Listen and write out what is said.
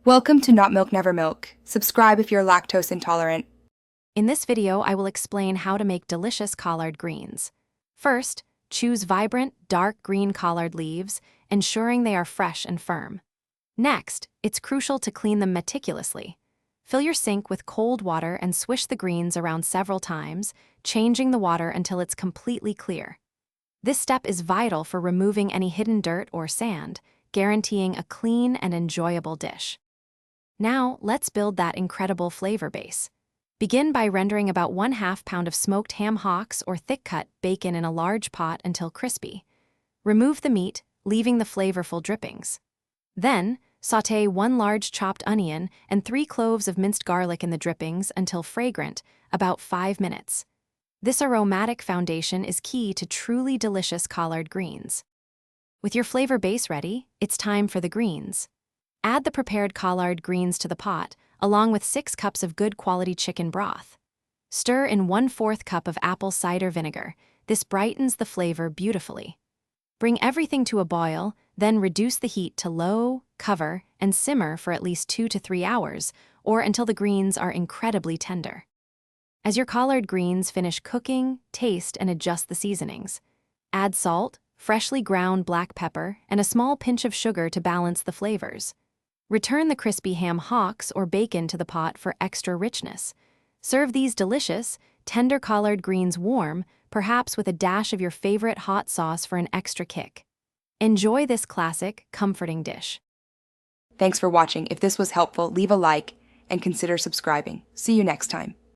Welcome to Not Milk Never Milk. Subscribe if you're lactose intolerant. In this video, I will explain how to make delicious collard greens. First, choose vibrant, dark green collard leaves, ensuring they are fresh and firm. Next, it's crucial to clean them meticulously. Fill your sink with cold water and swish the greens around several times, changing the water until it's completely clear. This step is vital for removing any hidden dirt or sand, guaranteeing a clean and enjoyable dish. Now, let's build that incredible flavor base. Begin by rendering about 1/2 pound of smoked ham hocks or thick-cut bacon in a large pot until crispy. Remove the meat, leaving the flavorful drippings. Then, sauté 1 large chopped onion and 3 cloves of minced garlic in the drippings until fragrant, about 5 minutes. This aromatic foundation is key to truly delicious collard greens. With your flavor base ready, it's time for the greens. Add the prepared collard greens to the pot, along with 6 cups of good quality chicken broth. Stir in 1/4 cup of apple cider vinegar. This brightens the flavor beautifully. Bring everything to a boil, then reduce the heat to low, cover, and simmer for at least 2 to 3 hours, or until the greens are incredibly tender. As your collard greens finish cooking, taste and adjust the seasonings. Add salt, freshly ground black pepper, and a small pinch of sugar to balance the flavors. Return the crispy ham hocks or bacon to the pot for extra richness. Serve these delicious, tender collard greens warm, perhaps with a dash of your favorite hot sauce for an extra kick. Enjoy this classic, comforting dish. Thanks for watching. If this was helpful, leave a like and consider subscribing. See you next time.